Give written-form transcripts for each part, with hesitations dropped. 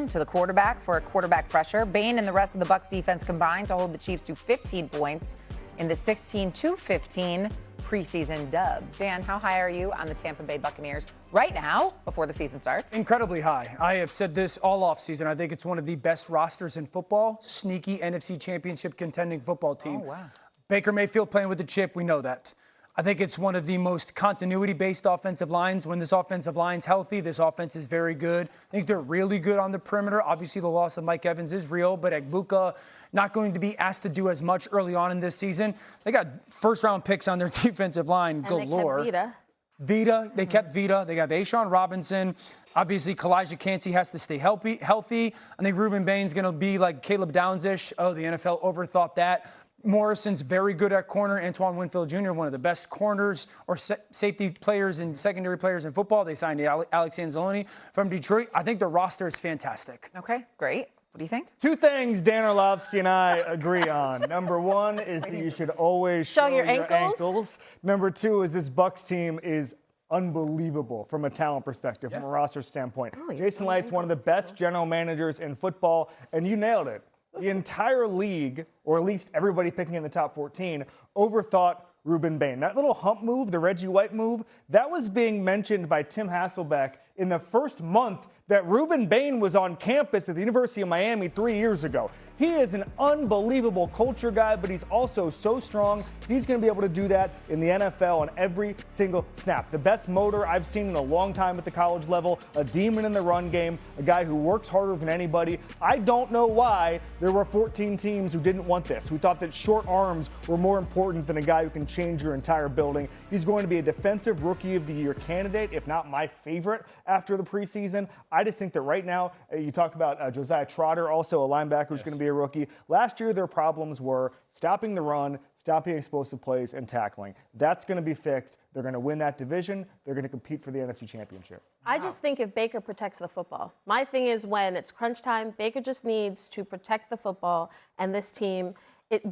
home to the quarterback for a quarterback pressure. Bain and the rest of the Bucs defense combined to hold the Chiefs to 15 points in the 16-15 preseason dub. Dan, how high are you on the Tampa Bay Buccaneers right now before the season starts? Incredibly high. I have said this all off season. I think it's one of the best rosters in football. Sneaky NFC Championship contending football team. Oh, wow. Baker Mayfield playing with the chip. We know that. I think it's one of the most continuity-based offensive lines. When this offensive line's healthy, this offense is very good. I think they're really good on the perimeter. Obviously, the loss of Mike Evans is real, but Egbuka not going to be asked to do as much early on in this season. They got first-round picks on their defensive line and galore. They kept Vita, they kept Vita. They got Ashawn Robinson. Obviously, Kalijah Kancey has to stay healthy. I think Ruben Bain's going to be like Caleb Downs-ish. Oh, the NFL overthought that. Morrison's very good at corner. Antoine Winfield Jr., one of the best corners or safety players and secondary players in football. They signed Alex Anzalone from Detroit. I think the roster is fantastic. Okay, great. What do you think? Two things Dan Orlovsky and I agree on. Number one is that you should always show your ankles. Number two is this Bucs team is unbelievable from a talent perspective, from a roster standpoint. Jason Light's one of the best general managers in football, and you nailed it. The entire league, or at least everybody picking in the top 14, overthought Ruben Bain. That little hump move, the Reggie White move, that was being mentioned by Tim Hasselbeck in the first month that Ruben Bain was on campus at the University of Miami 3 years ago. He is an unbelievable culture guy, but he's also so strong. He's going to be able to do that in the NFL on every single snap. The best motor I've seen in a long time at the college level, a demon in the run game, a guy who works harder than anybody. I don't know why there were 14 teams who didn't want this, who thought that short arms were more important than a guy who can change your entire building. He's going to be a defensive rookie of the year candidate, if not my favorite after the preseason. I just think that right now, you talk about Josiah Trotter, also a linebacker who's going to be a rookie. Last year, their problems were stopping the run, stopping explosive plays, and tackling. That's going to be fixed. They're going to win that division. They're going to compete for the NFC Championship. I just think if Baker protects the football. My thing is when it's crunch time, Baker just needs to protect the football, and this team,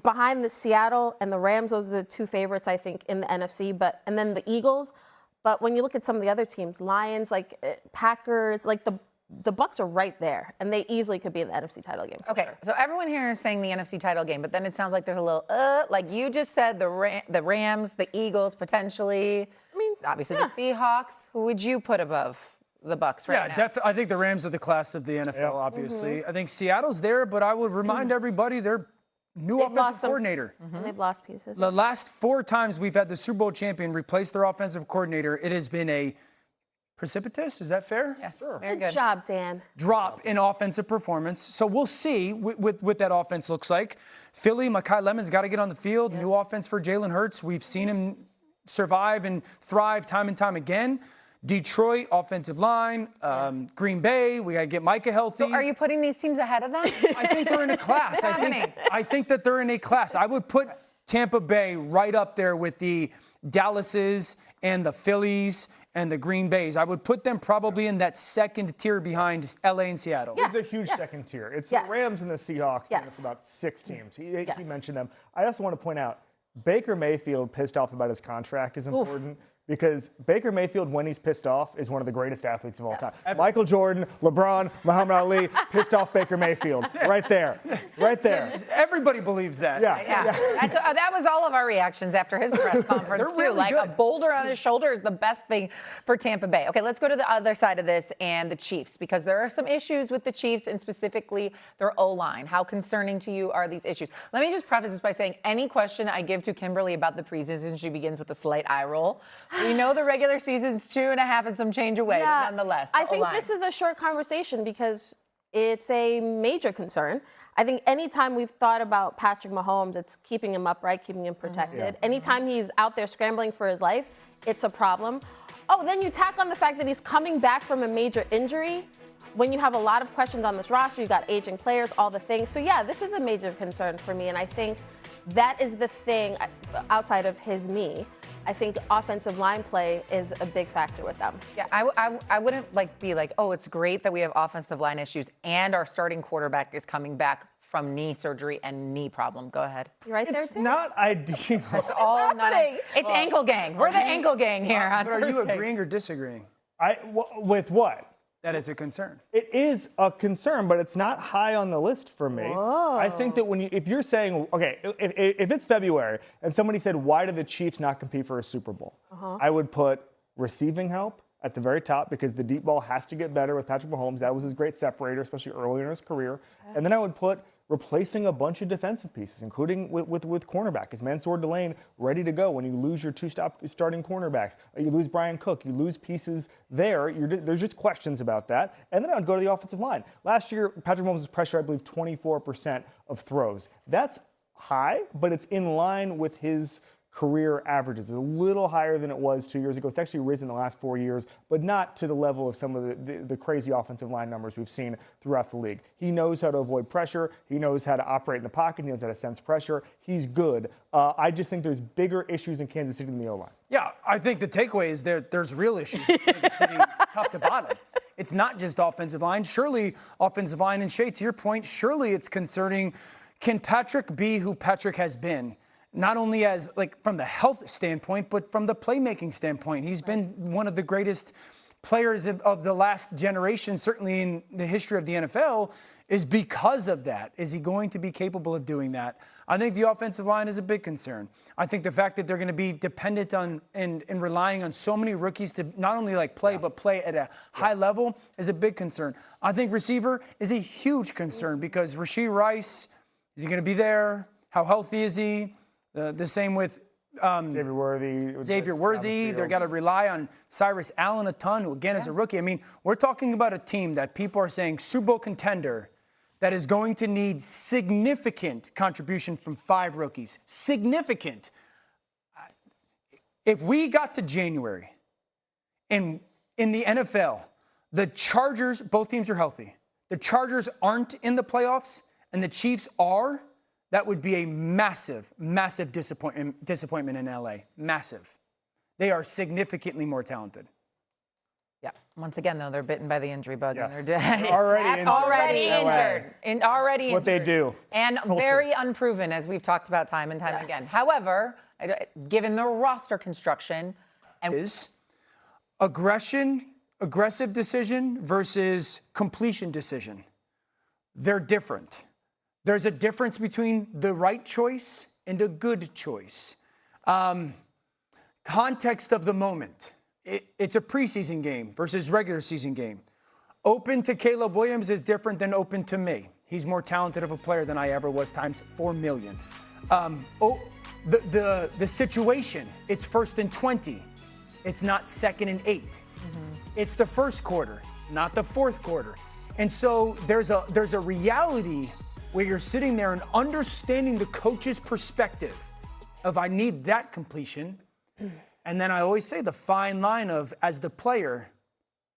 behind the Seattle and the Rams, those are the two favorites, I think, in the NFC, and then the Eagles. But when you look at some of the other teams, Lions, Packers, the Bucs are right there, and they easily could be in the NFC title game. Okay, so everyone here is saying the NFC title game, but then it sounds like there's a little, like you just said, the Rams, the Eagles, potentially. I mean, obviously the Seahawks. Who would you put above the Bucs right now? Yeah, I think the Rams are the class of the NFL, obviously. I think Seattle's there, but I would remind everybody they're new offensive coordinator. And they've lost pieces. The last 4 times we've had the Super Bowl champion replace their offensive coordinator, it has been a precipitous, is that fair? Yes, Sure. very Good job, Dan. Drop in offensive performance. So we'll see what that offense looks like. Philly, Mekhi Lemon's got to get on the field. New offense for Jalen Hurts. We've seen him survive and thrive time and time again. Detroit, offensive line. Green Bay, we got to get Micah healthy. So are you putting these teams ahead of them? I think they're in a class. I think that they're in a class. I would put Tampa Bay right up there with the Dallases and the Phillies and the Green Bays. I would put them probably in that second tier behind LA and Seattle. It's a huge second tier. It's the Rams and the Seahawks. It's about 6 teams. He mentioned them. I also want to point out, Baker Mayfield pissed off about his contract is important. Because Baker Mayfield, when he's pissed off, is one of the greatest athletes of all time. Michael Jordan, LeBron, Muhammad Ali, pissed off Baker Mayfield. Right there. Right there. Everybody believes that. Yeah. That was all of our reactions after his press conference, too. Really like good. a boulder on his shoulder is the best thing for Tampa Bay. Okay, let's go to the other side of this and the Chiefs, because there are some issues with the Chiefs and specifically their O-line. How concerning to you are these issues? Let me just preface this by saying any question I give to Kimberly about the preseason, she begins with a slight eye roll. We know the regular season's 2.5 and some change away, but nonetheless, I think this is a short conversation because it's a major concern. I think anytime we've thought about Patrick Mahomes, it's keeping him upright, keeping him protected. Anytime he's out there scrambling for his life, it's a problem. Oh, then you tack on the fact that he's coming back from a major injury. When you have a lot of questions on this roster, you've got aging players, all the things. So, this is a major concern for me, and I think that is the thing outside of his knee. I think offensive line play is a big factor with them. Yeah, I wouldn't be like, oh, it's great that we have offensive line issues and our starting quarterback is coming back from knee surgery and knee problem. Go ahead. You're right there, too. It's not ideal. It's all not. It's ankle gang. We're the ankle gang here on But are Thursday. you agreeing or disagreeing? With what? that it's a concern. It is a concern, but it's not high on the list for me. Whoa. I think that if you're saying, okay, if it's February and somebody said, why do the Chiefs not compete for a Super Bowl? I would put receiving help at the very top because the deep ball has to get better with Patrick Mahomes. That was his great separator, especially earlier in his career. And then I would put replacing a bunch of defensive pieces, including with cornerback. Is Mansour Delane ready to go when you lose your two starting cornerbacks? You lose Brian Cook. You lose pieces there. There's just questions about that. And then I would go to the offensive line. Last year, Patrick Mahomes' pressure, I believe, 24% of throws. That's high, but it's in line with his career averages. It's a little higher than it was 2 years ago. It's actually risen the last 4 years, but not to the level of some of the crazy offensive line numbers we've seen throughout the league. He knows how to avoid pressure. He knows how to operate in the pocket. He knows how to sense pressure. He's good. I just think there's bigger issues in Kansas City than the O-line. Yeah, I think the takeaway is there's real issues in Kansas City top to bottom. It's not just offensive line. Surely offensive line, and Shay, to your point, surely it's concerning, can Patrick be who Patrick has been? Not only as from the health standpoint, but from the playmaking standpoint. He's been one of the greatest players of the last generation, certainly in the history of the NFL, is because of that. Is he going to be capable of doing that? I think the offensive line is a big concern. I think the fact that they're going to be dependent on and relying on so many rookies to not only play, but play at a high level is a big concern. I think receiver is a huge concern because Rashee Rice, is he going to be there? How healthy is he? The same with Xavier Worthy. They're got to rely on Cyrus Allen a ton, who again is a rookie. I mean, we're talking about a team that people are saying Super Bowl contender that is going to need significant contribution from 5 rookies. Significant. If we got to January and in the NFL, the Chargers, both teams are healthy. The Chargers aren't in the playoffs and the Chiefs are, that would be a massive, massive disappointment in LA. Massive. They are significantly more talented. Yeah. Once again, though, they're bitten by the injury bug. Yes. And They're already injured. What they do. And very unproven, as we've talked about time and time again. However, given the roster construction, and is aggressive decision versus completion decision. They're different. There's a difference between the right choice and a good choice. Context of the moment. It's a preseason game versus regular season game. Open to Caleb Williams is different than open to me. He's more talented of a player than I ever was times 4 million. The situation, it's 1st and 20. It's not 2nd and 8. It's the first quarter, not the fourth quarter. And so there's a reality where you're sitting there and understanding the coach's perspective of I need that completion. And then I always say the fine line of, as the player,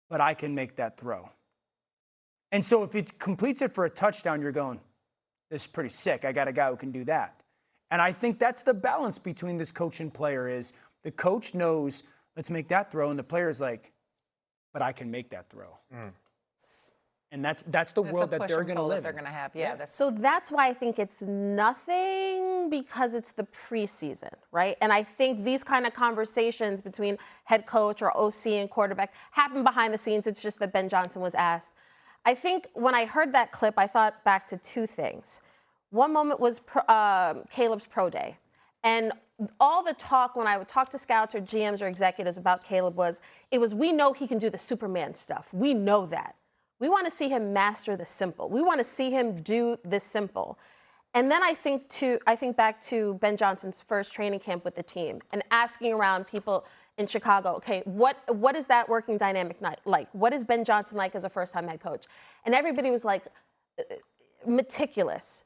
but I can make that throw. And so if it completes it for a touchdown, you're going, this is pretty sick. I got a guy who can do that. And I think that's the balance between this coach and player is the coach knows, let's make that throw. And the player's like, but I can make that throw. And that's the world that they're going to live in. They're going to have, yeah. So that's why I think it's nothing because it's the preseason, right? And I think these kind of conversations between head coach or OC and quarterback happen behind the scenes. It's just that Ben Johnson was asked. I think when I heard that clip, I thought back to 2 things. One moment was Caleb's pro day. And all the talk when I would talk to scouts or GMs or executives about Caleb was, we know he can do the Superman stuff. We know that. We want to see him master the simple. We want to see him do the simple. And then I think back to Ben Johnson's first training camp with the team and asking around people in Chicago, okay, what is that working dynamic like? What is Ben Johnson like as a first-time head coach? And everybody was like meticulous,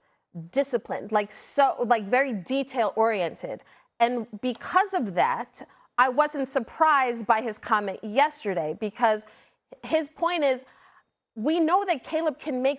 disciplined, very detail-oriented. And because of that, I wasn't surprised by his comment yesterday because his point is, we know that Caleb can make